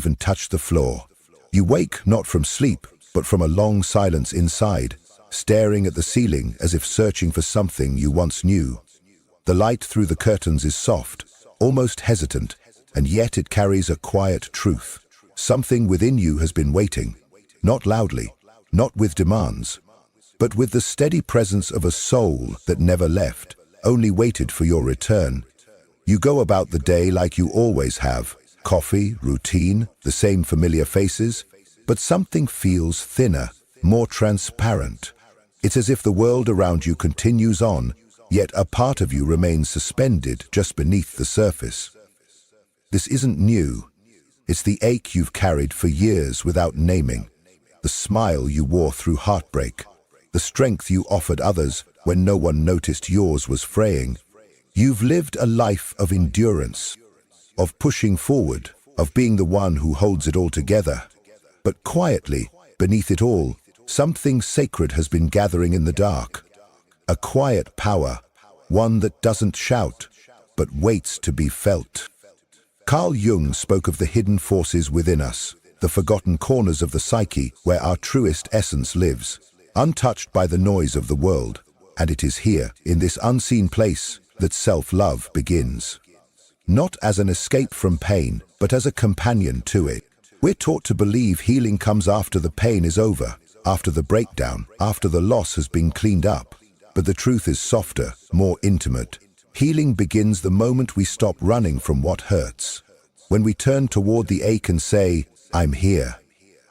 even touch the floor. You wake not from sleep, but from a long silence inside, staring at the ceiling as if searching for something you once knew. The light through the curtains is soft, almost hesitant, and yet it carries a quiet truth. Something within you has been waiting, not loudly, not with demands, but with the steady presence of a soul that never left, only waited for your return. You go about the day like you always have, coffee, routine, the same familiar faces, but something feels thinner, more transparent. It's as if the world around you continues on, yet a part of you remains suspended just beneath the surface. This isn't new. It's the ache you've carried for years without naming, the smile you wore through heartbreak, the strength you offered others when no one noticed yours was fraying. You've lived a life of endurance, of pushing forward, of being the one who holds it all together. But quietly, beneath it all, something sacred has been gathering in the dark. A quiet power, one that doesn't shout, but waits to be felt. Carl Jung spoke of the hidden forces within us, the forgotten corners of the psyche where our truest essence lives, untouched by the noise of the world. And it is here, in this unseen place, that self-love begins. Not as an escape from pain, but as a companion to it. We're taught to believe healing comes after the pain is over, after the breakdown, after the loss has been cleaned up. But the truth is softer, more intimate. Healing begins the moment we stop running from what hurts. When we turn toward the ache and say, I'm here.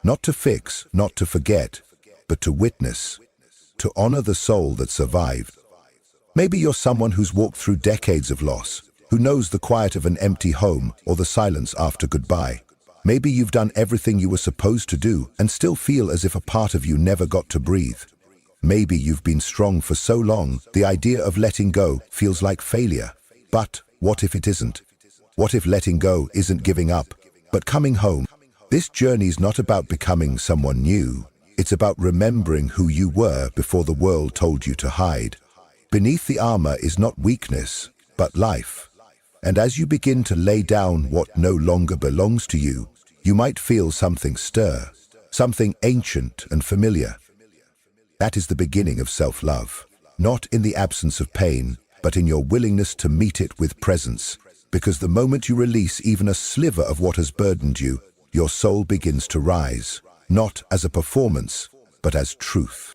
Not to fix, not to forget, but to witness, to honor the soul that survived. Maybe you're someone who's walked through decades of loss, who knows the quiet of an empty home or the silence after goodbye. Maybe you've done everything you were supposed to do and still feel as if a part of you never got to breathe. Maybe you've been strong for so long, the idea of letting go feels like failure. But what if it isn't? What if letting go isn't giving up, but coming home? This journey's not about becoming someone new. It's about remembering who you were before the world told you to hide. Beneath the armor is not weakness, but life. And as you begin to lay down what no longer belongs to you, you might feel something stir, something ancient and familiar. That is the beginning of self-love, not in the absence of pain, but in your willingness to meet it with presence. Because the moment you release even a sliver of what has burdened you, your soul begins to rise, not as a performance, but as truth.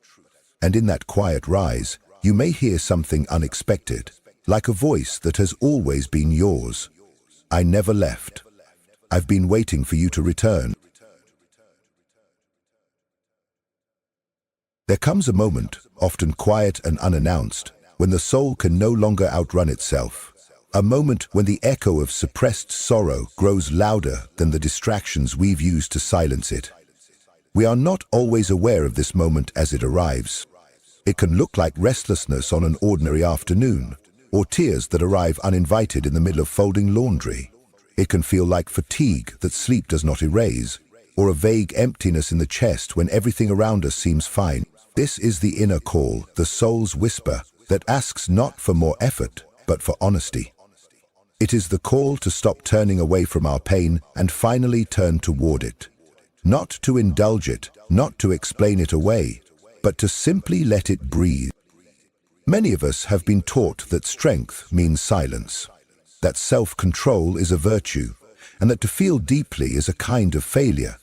And in that quiet rise, you may hear something unexpected, like a voice that has always been yours. I never left. I've been waiting for you to return. There comes a moment, often quiet and unannounced, when the soul can no longer outrun itself. A moment when the echo of suppressed sorrow grows louder than the distractions we've used to silence it. We are not always aware of this moment as it arrives. It can look like restlessness on an ordinary afternoon, or tears that arrive uninvited in the middle of folding laundry. It can feel like fatigue that sleep does not erase, or a vague emptiness in the chest when everything around us seems fine. This is the inner call, the soul's whisper, that asks not for more effort, but for honesty. It is the call to stop turning away from our pain and finally turn toward it. Not to indulge it, not to explain it away, but to simply let it breathe. Many of us have been taught that strength means silence, that self-control is a virtue, and that to feel deeply is a kind of failure.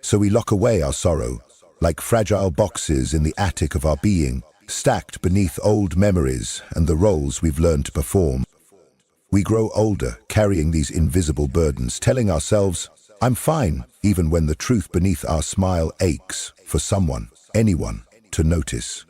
So we lock away our sorrow, like fragile boxes in the attic of our being, stacked beneath old memories and the roles we've learned to perform. We grow older, carrying these invisible burdens, telling ourselves, I'm fine, even when the truth beneath our smile aches for someone, anyone, to notice.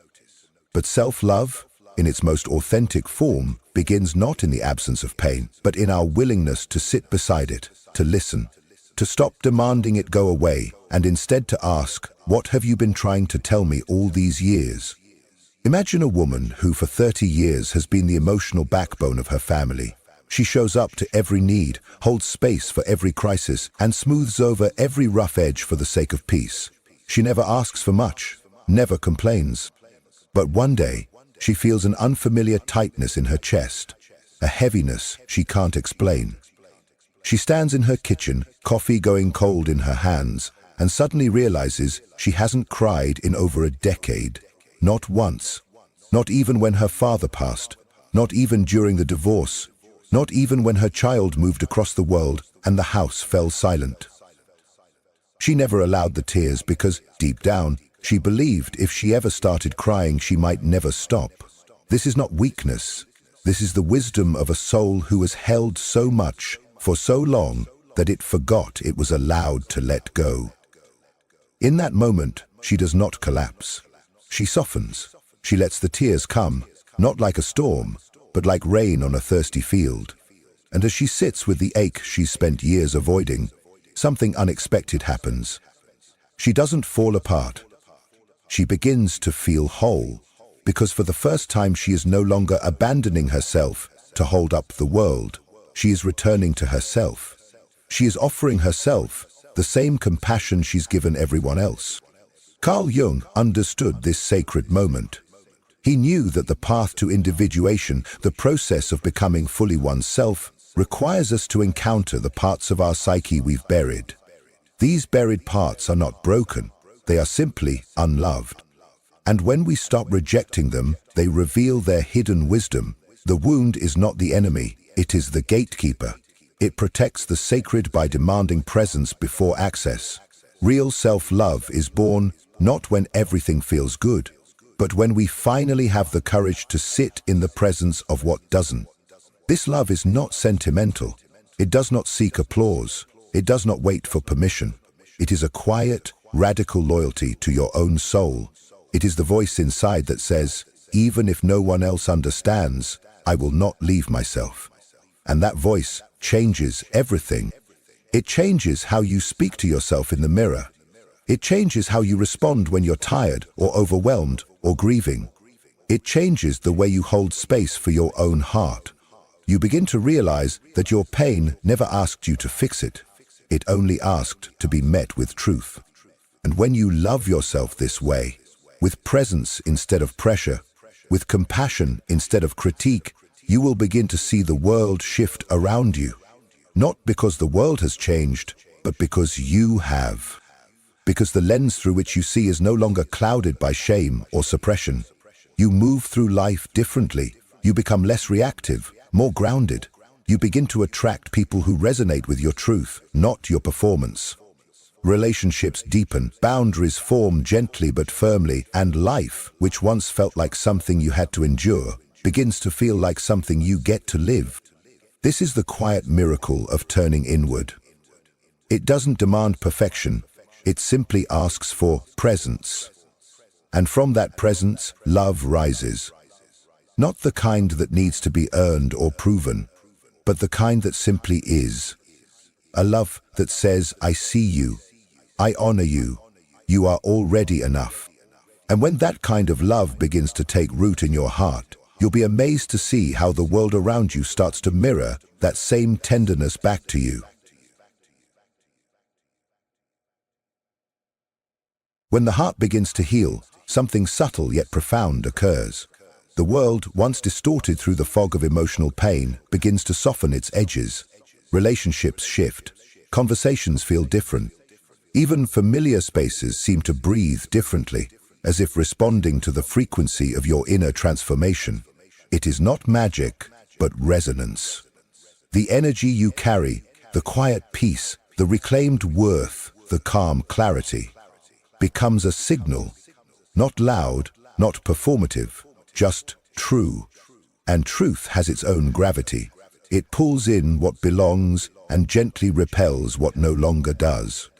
But self-love, in its most authentic form, begins not in the absence of pain, but in our willingness to sit beside it, to listen, to stop demanding it go away, and instead to ask, what have you been trying to tell me all these years? Imagine a woman who for 30 years has been the emotional backbone of her family. She shows up to every need, holds space for every crisis, and smooths over every rough edge for the sake of peace. She never asks for much, never complains. But one day, she feels an unfamiliar tightness in her chest, a heaviness she can't explain. She stands in her kitchen, coffee going cold in her hands, and suddenly realizes she hasn't cried in over a decade. Not once. Not even when her father passed. Not even during the divorce. Not even when her child moved across the world and the house fell silent. She never allowed the tears because, deep down, she believed if she ever started crying, she might never stop. This is not weakness. This is the wisdom of a soul who has held so much for so long that it forgot it was allowed to let go. In that moment, she does not collapse. She softens. She lets the tears come, not like a storm, but like rain on a thirsty field. And as she sits with the ache she's spent years avoiding, something unexpected happens. She doesn't fall apart. She begins to feel whole, because for the first time she is no longer abandoning herself to hold up the world. She is returning to herself. She is offering herself the same compassion she's given everyone else. Carl Jung understood this sacred moment. He knew that the path to individuation, the process of becoming fully oneself, requires us to encounter the parts of our psyche we've buried. These buried parts are not broken, they are simply unloved. And when we stop rejecting them, they reveal their hidden wisdom. The wound is not the enemy, it is the gatekeeper. It protects the sacred by demanding presence before access. Real self-love is born not when everything feels good, but when we finally have the courage to sit in the presence of what doesn't. This love is not sentimental. It does not seek applause. It does not wait for permission. It is a quiet, radical loyalty to your own soul. It is the voice inside that says, even if no one else understands, I will not leave myself. And that voice changes everything. It changes how you speak to yourself in the mirror. It changes how you respond when you're tired or overwhelmed or grieving. It changes the way you hold space for your own heart. You begin to realize that your pain never asked you to fix it. It only asked to be met with truth. And when you love yourself this way, with presence instead of pressure, with compassion instead of critique, you will begin to see the world shift around you. Not because the world has changed, but because you have. Because the lens through which you see is no longer clouded by shame or suppression. You move through life differently. You become less reactive, more grounded. You begin to attract people who resonate with your truth, not your performance. Relationships deepen, boundaries form gently but firmly, and life, which once felt like something you had to endure, begins to feel like something you get to live. This is the quiet miracle of turning inward. It doesn't demand perfection, it simply asks for presence. And from that presence, love rises. Not the kind that needs to be earned or proven, but the kind that simply is. A love that says, I see you, I honor you, you are already enough. And when that kind of love begins to take root in your heart, you'll be amazed to see how the world around you starts to mirror that same tenderness back to you. When the heart begins to heal, something subtle yet profound occurs. The world, once distorted through the fog of emotional pain, begins to soften its edges. Relationships shift. Conversations feel different. Even familiar spaces seem to breathe differently, as if responding to the frequency of your inner transformation. It is not magic, but resonance. The energy you carry, the quiet peace, the reclaimed worth, the calm clarity, becomes a signal, not loud, not performative, just true. And truth has its own gravity. It pulls in what belongs and gently repels what no longer does.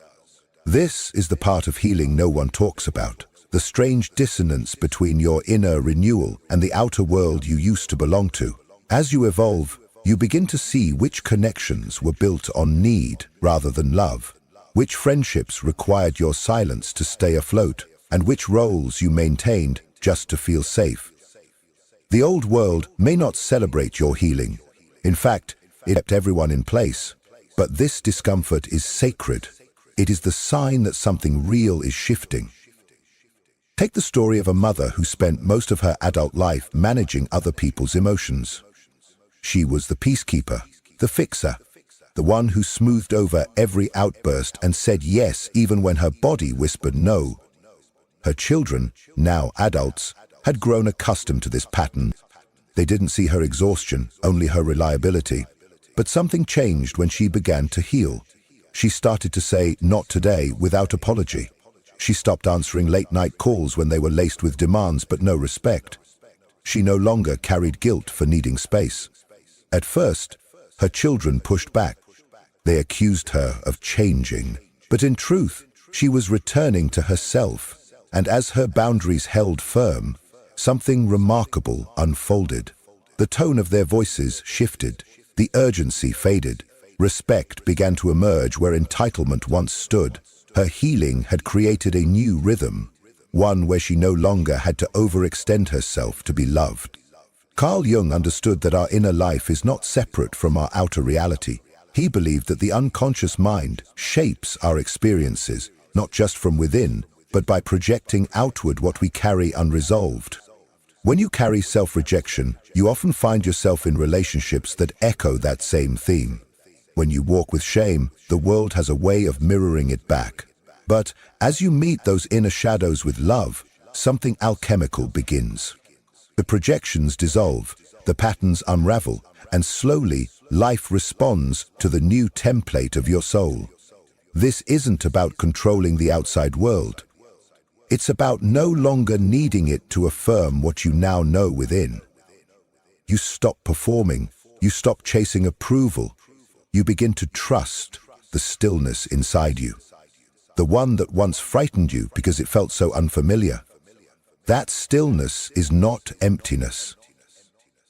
This is the part of healing no one talks about, the strange dissonance between your inner renewal and the outer world you used to belong to. As you evolve, you begin to see which connections were built on need rather than love, which friendships required your silence to stay afloat, and which roles you maintained just to feel safe. The old world may not celebrate your healing. In fact, it kept everyone in place. But this discomfort is sacred. It is the sign that something real is shifting. Take the story of a mother who spent most of her adult life managing other people's emotions. She was the peacekeeper, the fixer, the one who smoothed over every outburst and said yes even when her body whispered no. Her children, now adults, had grown accustomed to this pattern. They didn't see her exhaustion, only her reliability. But something changed when she began to heal. She started to say, "Not today," without apology. She stopped answering late-night calls when they were laced with demands but no respect. She no longer carried guilt for needing space. At first, her children pushed back. They accused her of changing. But in truth, she was returning to herself. And as her boundaries held firm, something remarkable unfolded. The tone of their voices shifted. The urgency faded. Respect began to emerge where entitlement once stood. Her healing had created a new rhythm, one where she no longer had to overextend herself to be loved. Carl Jung understood that our inner life is not separate from our outer reality. He believed that the unconscious mind shapes our experiences, not just from within, but by projecting outward what we carry unresolved. When you carry self-rejection, you often find yourself in relationships that echo that same theme. When you walk with shame, the world has a way of mirroring it back. But as you meet those inner shadows with love, something alchemical begins. The projections dissolve, the patterns unravel, and slowly, life responds to the new template of your soul. This isn't about controlling the outside world. It's about no longer needing it to affirm what you now know within. You stop performing, you stop chasing approval, you begin to trust the stillness inside you. The one that once frightened you because it felt so unfamiliar. That stillness is not emptiness.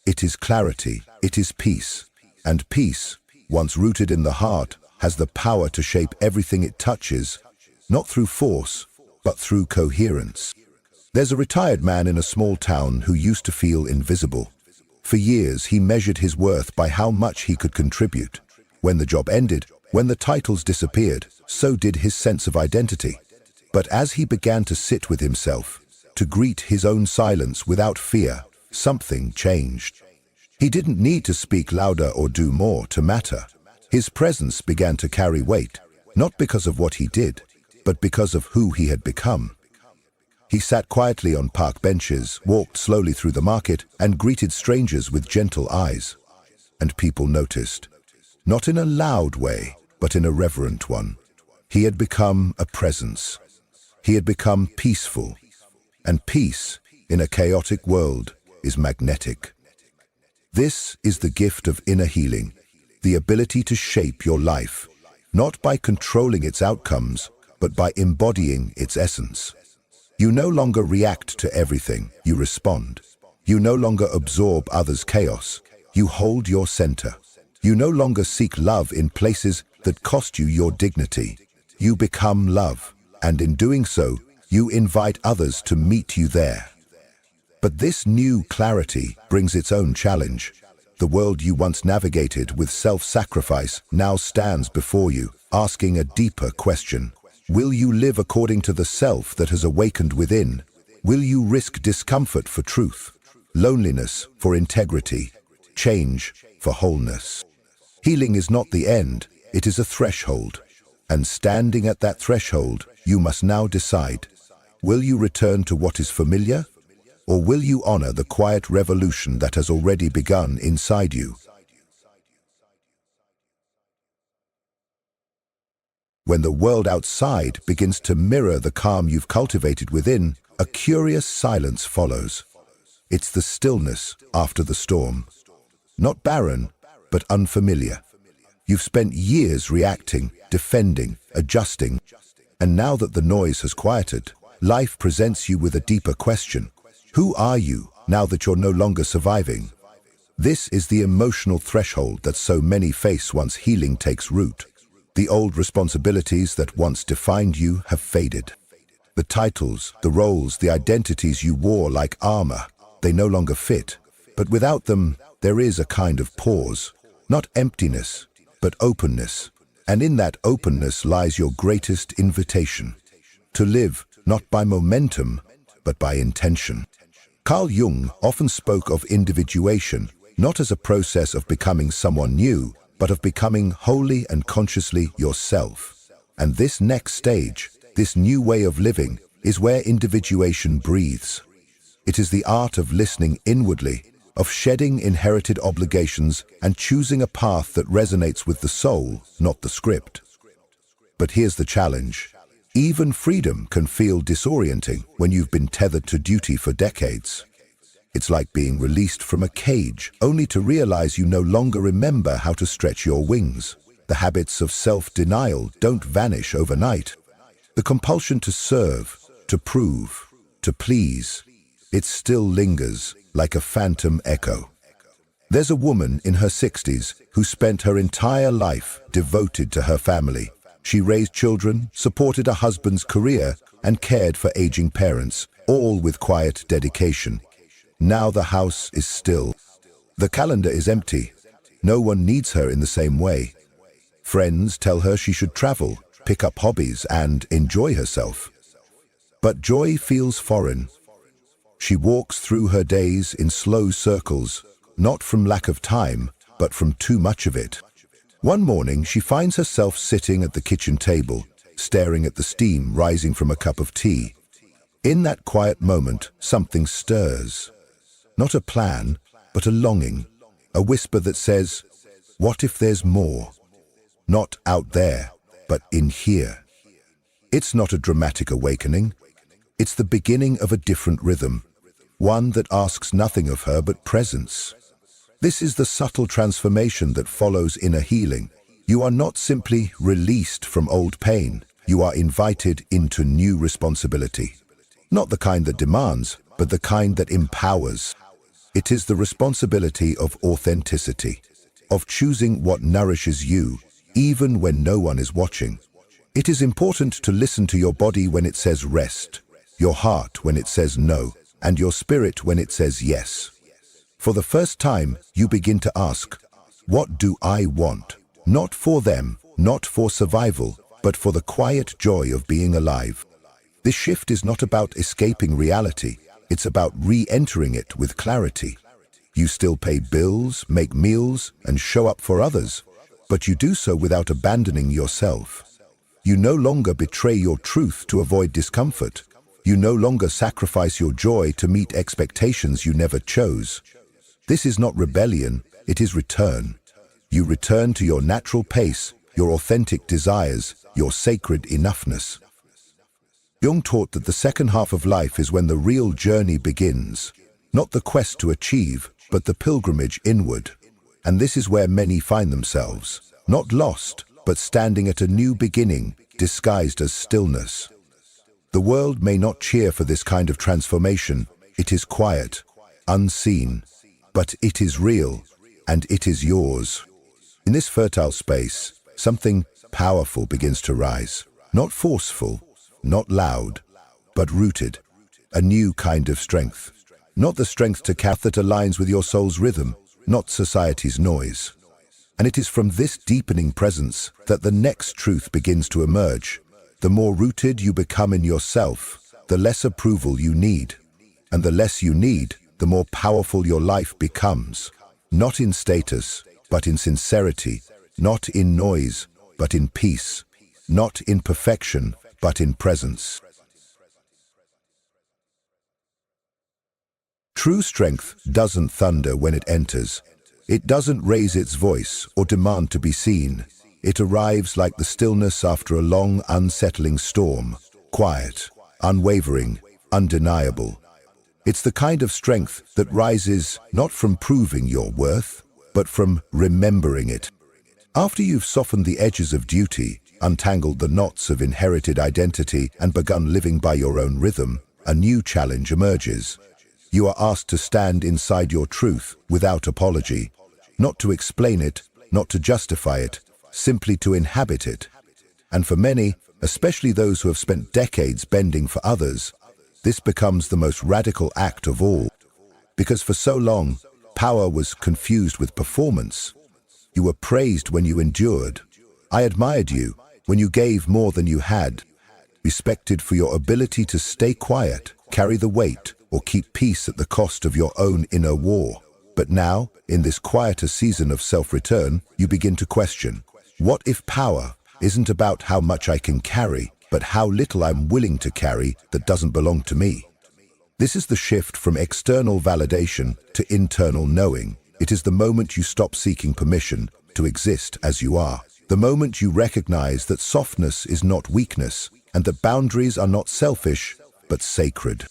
It is clarity, it is peace. And peace, once rooted in the heart, has the power to shape everything it touches, not through force, but through coherence. There's a retired man in a small town who used to feel invisible. For years, he measured his worth by how much he could contribute. When the job ended, when the titles disappeared, so did his sense of identity. But as he began to sit with himself, to greet his own silence without fear, something changed. He didn't need to speak louder or do more to matter. His presence began to carry weight, not because of what he did, but because of who he had become. He sat quietly on park benches, walked slowly through the market, and greeted strangers with gentle eyes. And people noticed. Not in a loud way, but in a reverent one. He had become a presence. He had become peaceful. And peace, in a chaotic world, is magnetic. This is the gift of inner healing, the ability to shape your life, not by controlling its outcomes, but by embodying its essence. You no longer react to everything, you respond. You no longer absorb others' chaos, you hold your center. You no longer seek love in places that cost you your dignity. You become love, and in doing so, you invite others to meet you there. But this new clarity brings its own challenge. The world you once navigated with self-sacrifice now stands before you, asking a deeper question. Will you live according to the self that has awakened within? Will you risk discomfort for truth, loneliness for integrity, change for wholeness? Healing is not the end, it is a threshold. And standing at that threshold, you must now decide. Will you return to what is familiar? Or will you honor the quiet revolution that has already begun inside you? When the world outside begins to mirror the calm you've cultivated within, a curious silence follows. It's the stillness after the storm. Not barren, but unfamiliar. You've spent years reacting, defending, adjusting, and now that the noise has quieted, life presents you with a deeper question. Who are you now that you're no longer surviving? This is the emotional threshold that so many face once healing takes root. The old responsibilities that once defined you have faded. The titles, the roles, the identities you wore like armor, they no longer fit. But without them, there is a kind of pause. Not emptiness, but openness. And in that openness lies your greatest invitation. To live not by momentum, but by intention. Carl Jung often spoke of individuation, not as a process of becoming someone new, but of becoming wholly and consciously yourself. And this next stage, this new way of living, is where individuation breathes. It is the art of listening inwardly, of shedding inherited obligations and choosing a path that resonates with the soul, not the script. But here's the challenge. Even freedom can feel disorienting when you've been tethered to duty for decades. It's like being released from a cage, only to realize you no longer remember how to stretch your wings. The habits of self-denial don't vanish overnight. The compulsion to serve, to prove, to please, it still lingers like a phantom echo. There's a woman in her 60s who spent her entire life devoted to her family. She raised children, supported a husband's career, and cared for aging parents, all with quiet dedication. Now the house is still. The calendar is empty. No one needs her in the same way. Friends tell her she should travel, pick up hobbies, and enjoy herself. But joy feels foreign. She walks through her days in slow circles, not from lack of time, but from too much of it. One morning, she finds herself sitting at the kitchen table, staring at the steam rising from a cup of tea. In that quiet moment, something stirs. Not a plan, but a longing, a whisper that says, "What if there's more?" Not out there, but in here. It's not a dramatic awakening. It's the beginning of a different rhythm, one that asks nothing of her but presence. This is the subtle transformation that follows inner healing. You are not simply released from old pain. You are invited into new responsibility. Not the kind that demands, but the kind that empowers. It is the responsibility of authenticity, of choosing what nourishes you, even when no one is watching. It is important to listen to your body when it says rest, your heart when it says no, and your spirit when it says yes. For the first time, you begin to ask, what do I want? Not for them, not for survival, but for the quiet joy of being alive. This shift is not about escaping reality. It's about re-entering it with clarity. You still pay bills, make meals, and show up for others, but you do so without abandoning yourself. You no longer betray your truth to avoid discomfort. You no longer sacrifice your joy to meet expectations you never chose. This is not rebellion, it is return. You return to your natural pace, your authentic desires, your sacred enoughness. Jung taught that the second half of life is when the real journey begins, not the quest to achieve, but the pilgrimage inward. And this is where many find themselves, not lost, but standing at a new beginning, disguised as stillness. The world may not cheer for this kind of transformation. It is quiet, unseen, but it is real, and it is yours. In this fertile space, something powerful begins to rise. Not forceful, not loud, but rooted. A new kind of strength. Not the strength to cap that aligns with your soul's rhythm, not society's noise. And it is from this deepening presence that the next truth begins to emerge. The more rooted you become in yourself, the less approval you need. And the less you need, the more powerful your life becomes. Not in status, but in sincerity. Not in noise, but in peace. Not in perfection, but in presence. True strength doesn't thunder when it enters. It doesn't raise its voice or demand to be seen. It arrives like the stillness after a long, unsettling storm. Quiet, unwavering, undeniable. It's the kind of strength that rises not from proving your worth, but from remembering it. After you've softened the edges of duty, untangled the knots of inherited identity, and begun living by your own rhythm, a new challenge emerges. You are asked to stand inside your truth without apology, not to explain it, not to justify it, simply to inhabit it. And for many, especially those who have spent decades bending for others, this becomes the most radical act of all. Because for so long, power was confused with performance. You were praised when you endured. I admired you when you gave more than you had, respected for your ability to stay quiet, carry the weight, or keep peace at the cost of your own inner war. But now, in this quieter season of self-return, you begin to question, what if power isn't about how much I can carry, but how little I'm willing to carry that doesn't belong to me? This is the shift from external validation to internal knowing. It is the moment you stop seeking permission to exist as you are. The moment you recognize that softness is not weakness and that boundaries are not selfish, but sacred.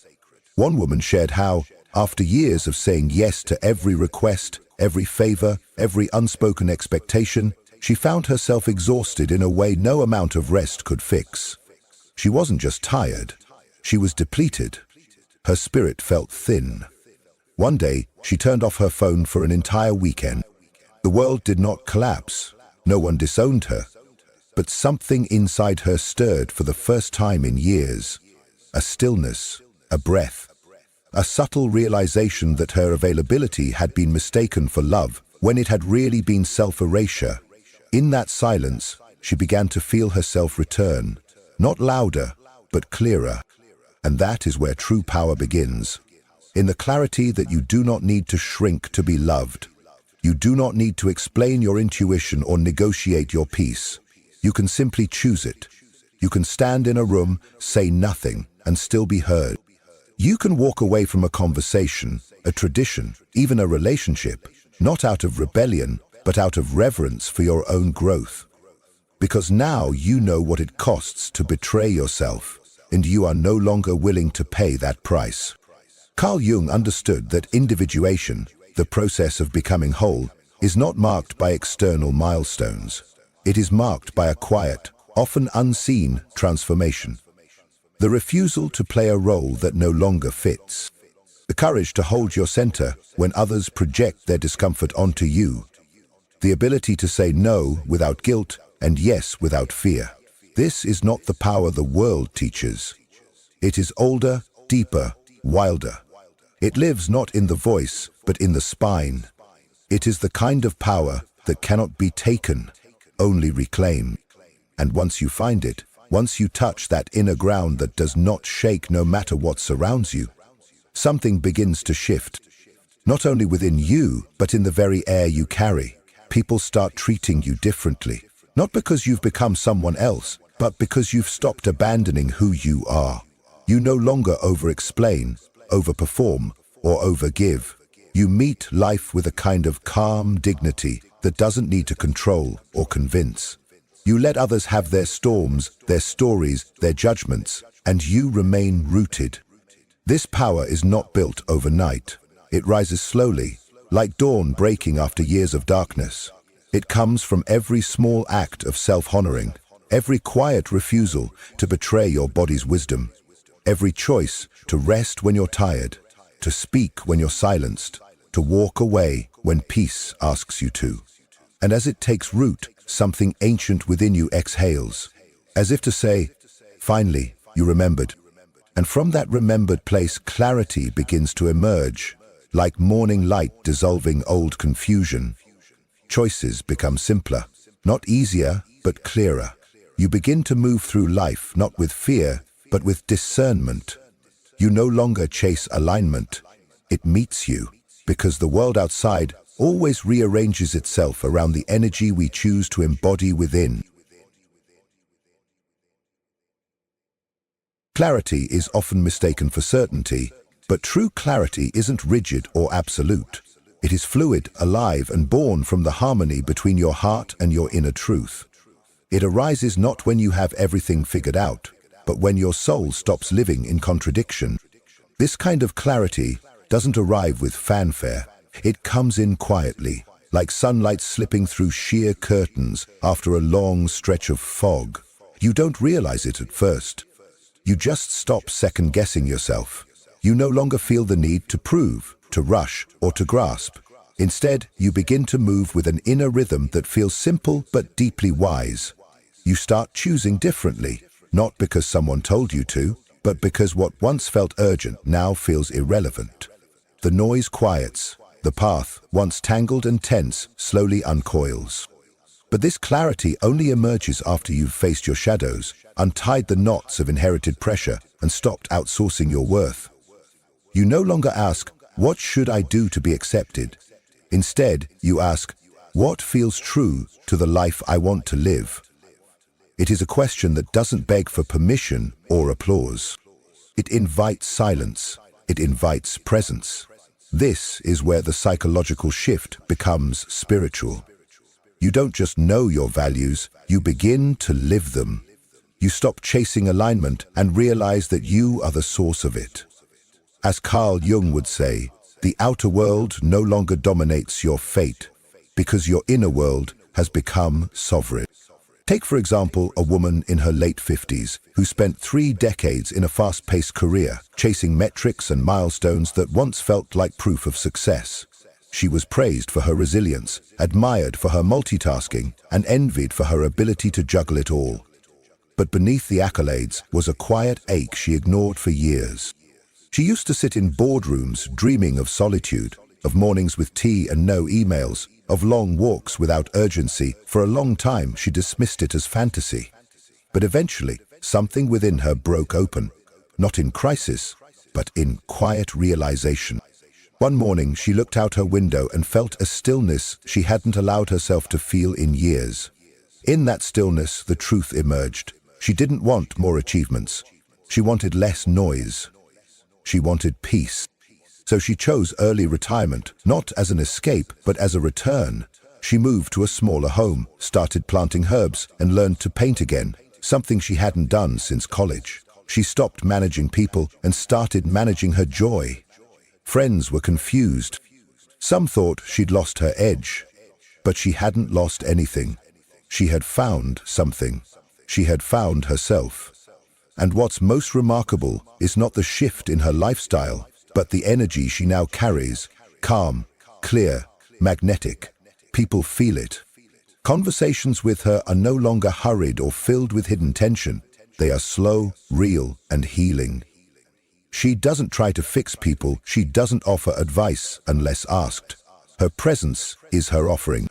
One woman shared how, after years of saying yes to every request, every favor, every unspoken expectation, she found herself exhausted in a way no amount of rest could fix. She wasn't just tired, she was depleted. Her spirit felt thin. One day, she turned off her phone for an entire weekend. The world did not collapse. No one disowned her. But something inside her stirred for the first time in years. A stillness, a breath, a subtle realization that her availability had been mistaken for love when it had really been self-erasure. In that silence, she began to feel herself return, not louder, but clearer. And that is where true power begins. In the clarity that you do not need to shrink to be loved. You do not need to explain your intuition or negotiate your peace. You can simply choose it. You can stand in a room, say nothing, and still be heard. You can walk away from a conversation, a tradition, even a relationship, not out of rebellion, but out of reverence for your own growth. Because now you know what it costs to betray yourself, and you are no longer willing to pay that price. Carl Jung understood that individuation, the process of becoming whole, is not marked by external milestones. It is marked by a quiet, often unseen transformation. The refusal to play a role that no longer fits. The courage to hold your center when others project their discomfort onto you. The ability to say no without guilt and yes without fear. This is not the power the world teaches. It is older, deeper, wilder. It lives not in the voice, but in the spine. It is the kind of power that cannot be taken, only reclaimed. And once you find it, once you touch that inner ground that does not shake no matter what surrounds you, something begins to shift. Not only within you, but in the very air you carry. People start treating you differently. Not because you've become someone else, but because you've stopped abandoning who you are. You no longer over-explain, over-perform, or over-give. You meet life with a kind of calm dignity that doesn't need to control or convince. You let others have their storms, their stories, their judgments, and you remain rooted. This power is not built overnight. It rises slowly, like dawn breaking after years of darkness. It comes from every small act of self-honoring, every quiet refusal to betray your body's wisdom, every choice to rest when you're tired, to speak when you're silenced, to walk away when peace asks you to. And as it takes root, something ancient within you exhales, as if to say, finally, you remembered. And from that remembered place, clarity begins to emerge, like morning light dissolving old confusion. Choices become simpler, not easier, but clearer. You begin to move through life not with fear, but with discernment. You no longer chase alignment. It meets you, because the world outside always rearranges itself around the energy we choose to embody within. Clarity is often mistaken for certainty, but true clarity isn't rigid or absolute. It is fluid, alive, and born from the harmony between your heart and your inner truth. It arises not when you have everything figured out, but when your soul stops living in contradiction. This kind of clarity doesn't arrive with fanfare. It comes in quietly, like sunlight slipping through sheer curtains after a long stretch of fog. You don't realize it at first. You just stop second-guessing yourself. You no longer feel the need to prove, to rush, or to grasp. Instead, you begin to move with an inner rhythm that feels simple but deeply wise. You start choosing differently, not because someone told you to, but because what once felt urgent now feels irrelevant. The noise quiets. The path, once tangled and tense, slowly uncoils. But this clarity only emerges after you've faced your shadows, untied the knots of inherited pressure, and stopped outsourcing your worth. You no longer ask, what should I do to be accepted? Instead, you ask, what feels true to the life I want to live? It is a question that doesn't beg for permission or applause. It invites silence. It invites presence. This is where the psychological shift becomes spiritual. You don't just know your values, you begin to live them. You stop chasing alignment and realize that you are the source of it. As Carl Jung would say, the outer world no longer dominates your fate because your inner world has become sovereign. Take, for example, a woman in her late 50s who spent 3 decades in a fast-paced career, chasing metrics and milestones that once felt like proof of success. She was praised for her resilience, admired for her multitasking, and envied for her ability to juggle it all. But beneath the accolades was a quiet ache she ignored for years. She used to sit in boardrooms dreaming of solitude, of mornings with tea and no emails, of long walks without urgency. For a long time, she dismissed it as fantasy. But eventually, something within her broke open, not in crisis, but in quiet realization. One morning, she looked out her window and felt a stillness she hadn't allowed herself to feel in years. In that stillness, the truth emerged. She didn't want more achievements. She wanted less noise. She wanted peace. So she chose early retirement, not as an escape, but as a return. She moved to a smaller home, started planting herbs, and learned to paint again, something she hadn't done since college. She stopped managing people and started managing her joy. Friends were confused. Some thought she'd lost her edge, but she hadn't lost anything. She had found something. She had found herself. And what's most remarkable is not the shift in her lifestyle, but the energy she now carries, calm, clear, magnetic. People feel it. Conversations with her are no longer hurried or filled with hidden tension. They are slow, real, and healing. She doesn't try to fix people. She doesn't offer advice unless asked. Her presence is her offering.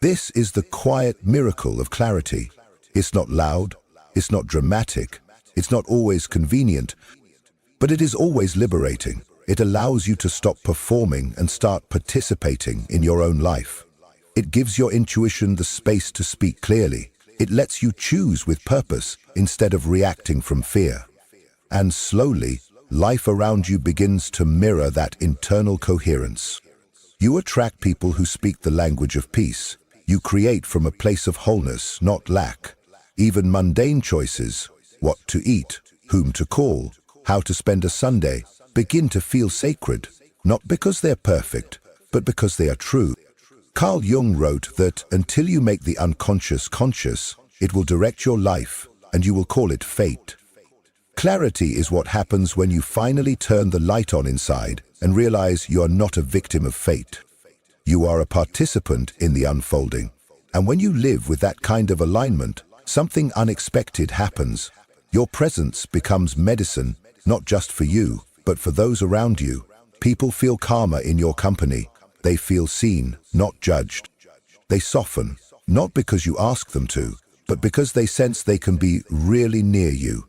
This is the quiet miracle of clarity. It's not loud. It's not dramatic. It's not always convenient. But it is always liberating. It allows you to stop performing and start participating in your own life. It gives your intuition the space to speak clearly. It lets you choose with purpose instead of reacting from fear. And slowly, life around you begins to mirror that internal coherence. You attract people who speak the language of peace. You create from a place of wholeness, not lack. Even mundane choices, what to eat, whom to call, how to spend a Sunday, begin to feel sacred, not because they're perfect, but because they are true. Carl Jung wrote that until you make the unconscious conscious, it will direct your life, and you will call it fate. Clarity is what happens when you finally turn the light on inside and realize you are not a victim of fate. You are a participant in the unfolding. And when you live with that kind of alignment, something unexpected happens. Your presence becomes medicine, not just for you, but for those around you. People feel calmer in your company. They feel seen, not judged. They soften, not because you ask them to, but because they sense they can be really near you.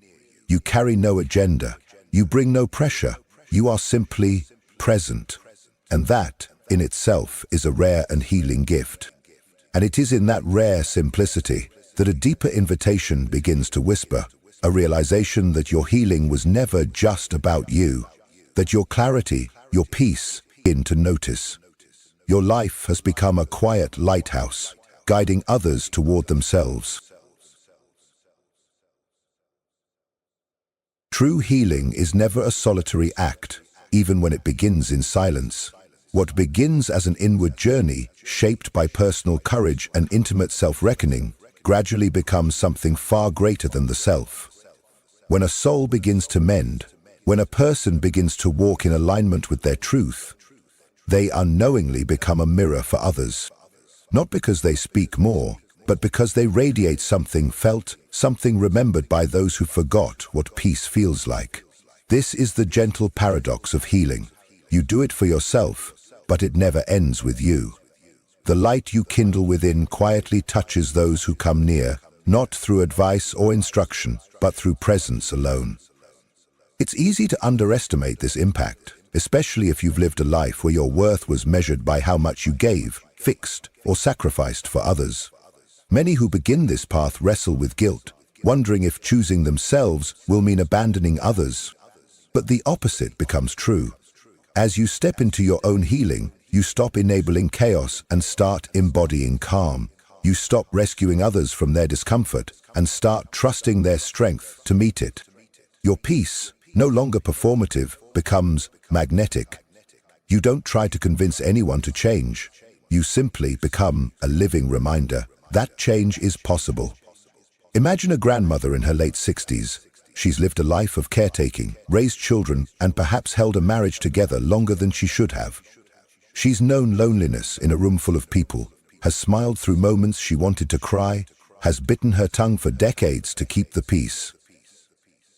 You carry no agenda. You bring no pressure. You are simply present. And that, in itself, is a rare and healing gift. And it is in that rare simplicity that a deeper invitation begins to whisper, a realization that your healing was never just about you, that your clarity, your peace, begin to notice. Your life has become a quiet lighthouse, guiding others toward themselves. True healing is never a solitary act, even when it begins in silence. What begins as an inward journey, shaped by personal courage and intimate self-reckoning, gradually becomes something far greater than the self. When a soul begins to mend, when a person begins to walk in alignment with their truth, they unknowingly become a mirror for others. Not because they speak more, but because they radiate something felt, something remembered by those who forgot what peace feels like. This is the gentle paradox of healing. You do it for yourself, but it never ends with you. The light you kindle within quietly touches those who come near, not through advice or instruction, but through presence alone. It's easy to underestimate this impact, especially if you've lived a life where your worth was measured by how much you gave, fixed, or sacrificed for others. Many who begin this path wrestle with guilt, wondering if choosing themselves will mean abandoning others. But the opposite becomes true. As you step into your own healing, you stop enabling chaos and start embodying calm. You stop rescuing others from their discomfort and start trusting their strength to meet it. Your peace, no longer performative, becomes magnetic. You don't try to convince anyone to change. You simply become a living reminder that change is possible. Imagine a grandmother in her late 60s. She's lived a life of caretaking, raised children, and perhaps held a marriage together longer than she should have. She's known loneliness in a room full of people, has smiled through moments she wanted to cry, has bitten her tongue for decades to keep the peace.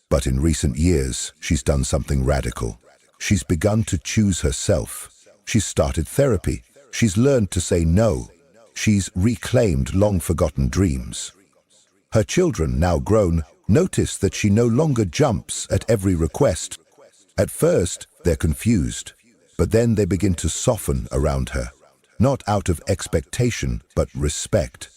But in recent years, she's done something radical. She's begun to choose herself. She's started therapy. She's learned to say no. She's reclaimed long-forgotten dreams. Her children, now grown, notice that she no longer jumps at every request. At first, they're confused, but then they begin to soften around her, not out of expectation, but respect.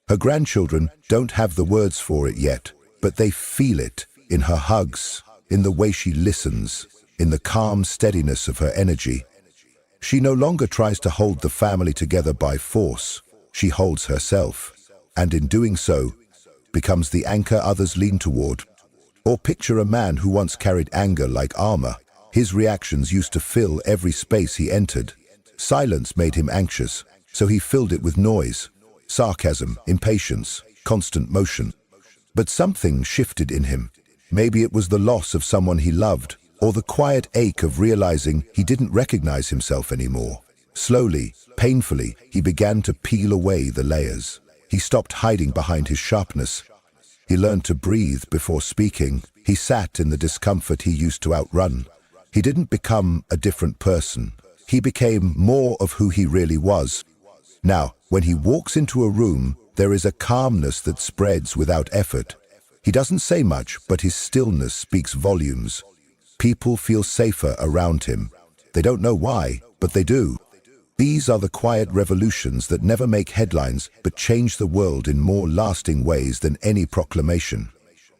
Her grandchildren don't have the words for it yet, but they feel it in her hugs, in the way she listens, in the calm steadiness of her energy. She no longer tries to hold the family together by force. She holds herself, and in doing so, becomes the anchor others lean toward. Or picture a man who once carried anger like armor. His reactions used to fill every space he entered. Silence made him anxious, so he filled it with noise, sarcasm, impatience, constant motion. But something shifted in him. Maybe it was the loss of someone he loved, or the quiet ache of realizing he didn't recognize himself anymore. Slowly, painfully, he began to peel away the layers. He stopped hiding behind his sharpness. He learned to breathe before speaking. He sat in the discomfort he used to outrun. He didn't become a different person. He became more of who he really was. Now, when he walks into a room, there is a calmness that spreads without effort. He doesn't say much, but his stillness speaks volumes. People feel safer around him. They don't know why, but they do. These are the quiet revolutions that never make headlines, but change the world in more lasting ways than any proclamation.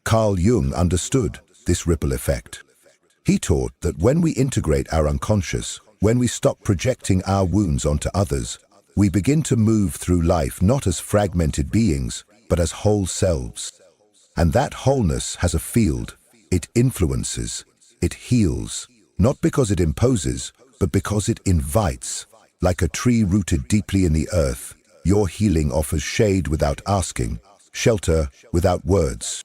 Carl Jung understood this ripple effect. He taught that when we integrate our unconscious, when we stop projecting our wounds onto others, we begin to move through life not as fragmented beings, but as whole selves. And that wholeness has a field. It influences. It heals, not because it imposes, but because it invites. Like a tree rooted deeply in the earth, your healing offers shade without asking, shelter without words.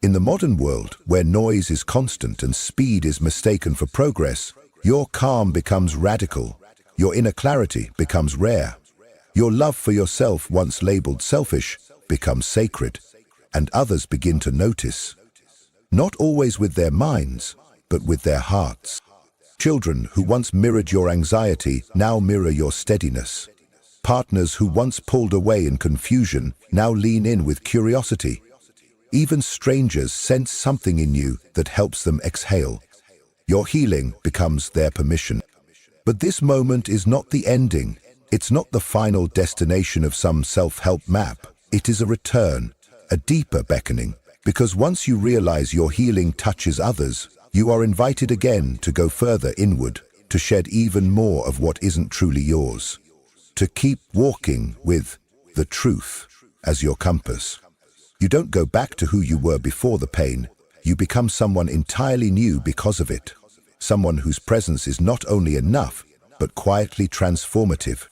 In the modern world, where noise is constant and speed is mistaken for progress, your calm becomes radical. Your inner clarity becomes rare. Your love for yourself, once labeled selfish, becomes sacred, and others begin to notice. Not always with their minds, but with their hearts. Children who once mirrored your anxiety now mirror your steadiness. Partners who once pulled away in confusion now lean in with curiosity. Even strangers sense something in you that helps them exhale. Your healing becomes their permission. But this moment is not the ending. It's not the final destination of some self-help map. It is a return, a deeper beckoning. Because once you realize your healing touches others, you are invited again to go further inward, to shed even more of what isn't truly yours, to keep walking with the truth as your compass. You don't go back to who you were before the pain. You become someone entirely new because of it, someone whose presence is not only enough, but quietly transformative.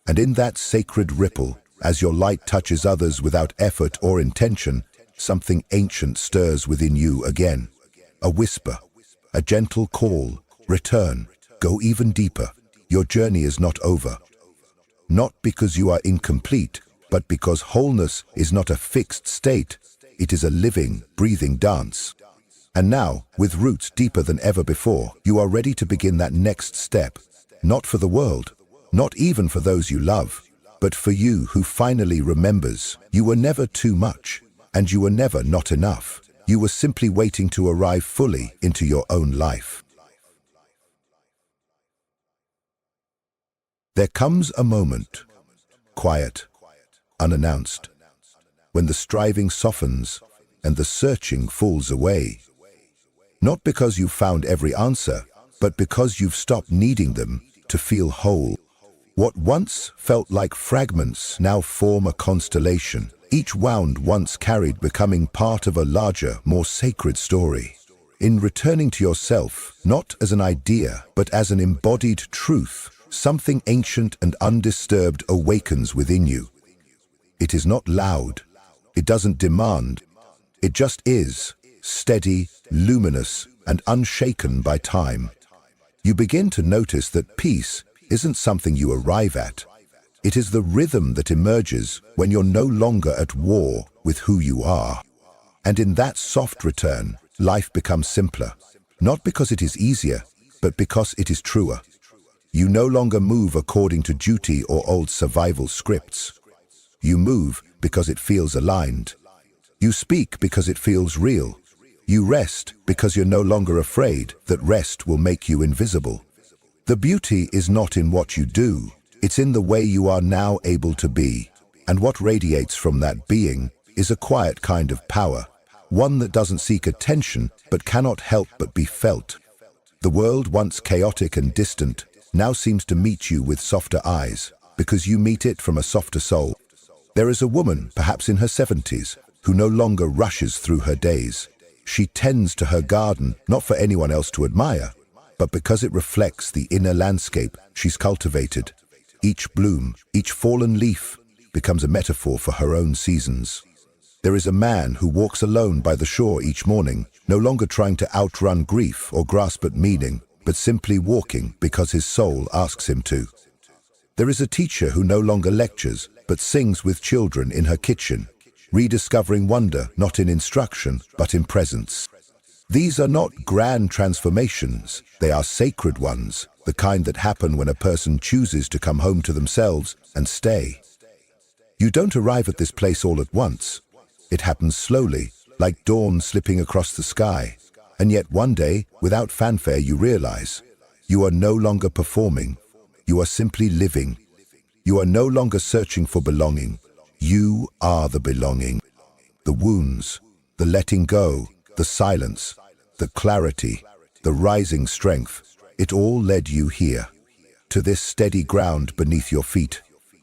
And in that sacred ripple, as your light touches others without effort or intention, something ancient stirs within you again. A whisper, a gentle call, return, go even deeper. Your journey is not over. Not because you are incomplete, but because wholeness is not a fixed state. It is a living, breathing dance. And now, with roots deeper than ever before, you are ready to begin that next step. Not for the world, not even for those you love, but for you who finally remembers you were never too much, and you were never not enough. You were simply waiting to arrive fully into your own life. There comes a moment, quiet, unannounced, when the striving softens and the searching falls away. Not because you've found every answer, but because you've stopped needing them to feel whole. What once felt like fragments now form a constellation, each wound once carried becoming part of a larger, more sacred story. In returning to yourself, not as an idea, but as an embodied truth, something ancient and undisturbed awakens within you. It is not loud. It doesn't demand. It just is, steady, luminous, and unshaken by time. You begin to notice that peace isn't something you arrive at. It is the rhythm that emerges when you're no longer at war with who you are. And in that soft return, life becomes simpler. Not because it is easier, but because it is truer. You no longer move according to duty or old survival scripts. You move because it feels aligned. You speak because it feels real. You rest because you're no longer afraid that rest will make you invisible. The beauty is not in what you do, it's in the way you are now able to be. And what radiates from that being is a quiet kind of power, one that doesn't seek attention but cannot help but be felt. The world, once chaotic and distant, now seems to meet you with softer eyes, because you meet it from a softer soul. There is a woman, perhaps in her 70s, who no longer rushes through her days. She tends to her garden, not for anyone else to admire, but because it reflects the inner landscape she's cultivated. Each bloom, each fallen leaf, becomes a metaphor for her own seasons. There is a man who walks alone by the shore each morning, no longer trying to outrun grief or grasp at meaning, but simply walking because his soul asks him to. There is a teacher who no longer lectures, but sings with children in her kitchen, rediscovering wonder not in instruction, but in presence. These are not grand transformations, they are sacred ones, the kind that happen when a person chooses to come home to themselves and stay. You don't arrive at this place all at once. It happens slowly, like dawn slipping across the sky. And yet one day, without fanfare, you realize you are no longer performing. You are simply living. You are no longer searching for belonging. You are the belonging. The wounds, the letting go, the silence, the clarity, the rising strength, it all led you here, to this steady ground beneath your feet,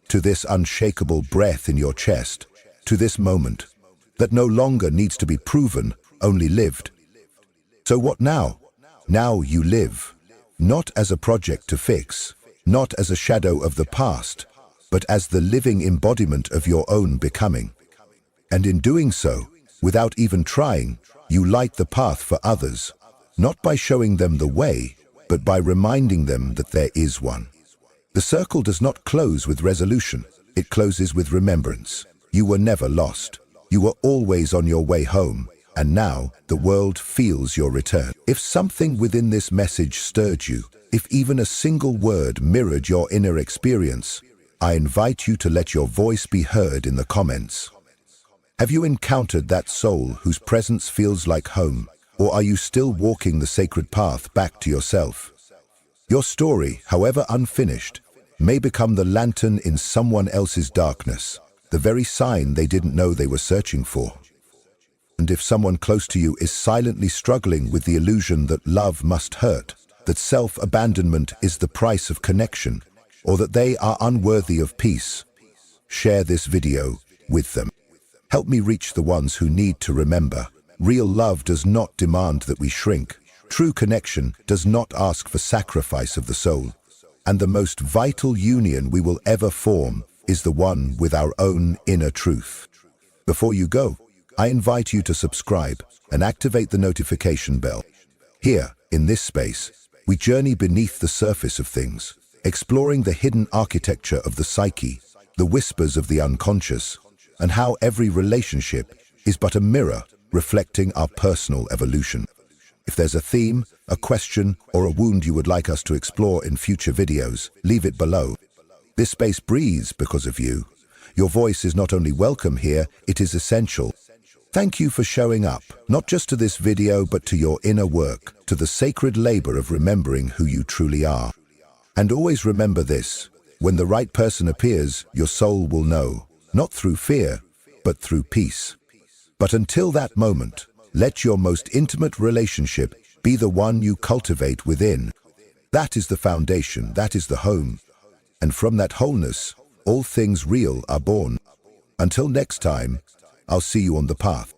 to this unshakable breath in your chest, to this moment that no longer needs to be proven, only lived. So what now? Now you live, not as a project to fix, not as a shadow of the past, but as the living embodiment of your own becoming. And in doing so, without even trying, you light the path for others, not by showing them the way, but by reminding them that there is one. The circle does not close with resolution, it closes with remembrance. You were never lost. You were always on your way home, and now the world feels your return. If something within this message stirred you, if even a single word mirrored your inner experience, I invite you to let your voice be heard in the comments. Have you encountered that soul whose presence feels like home, or are you still walking the sacred path back to yourself? Your story, however unfinished, may become the lantern in someone else's darkness, the very sign they didn't know they were searching for. And if someone close to you is silently struggling with the illusion that love must hurt, that self-abandonment is the price of connection, or that they are unworthy of peace, share this video with them. Help me reach the ones who need to remember. Real love does not demand that we shrink. True connection does not ask for sacrifice of the soul. And the most vital union we will ever form is the one with our own inner truth. Before you go, I invite you to subscribe and activate the notification bell. Here, in this space, we journey beneath the surface of things, exploring the hidden architecture of the psyche, the whispers of the unconscious, and how every relationship is but a mirror reflecting our personal evolution. If there's a theme, a question, or a wound you would like us to explore in future videos, leave it below. This space breathes because of you. Your voice is not only welcome here, it is essential. Thank you for showing up, not just to this video, but to your inner work, to the sacred labor of remembering who you truly are. And always remember this, When the right person appears, your soul will know, not through fear, but through peace. But until that moment, let your most intimate relationship be the one you cultivate within. That is the foundation, that is the home. And from that wholeness, all things real are born. Until next time, I'll see you on the path.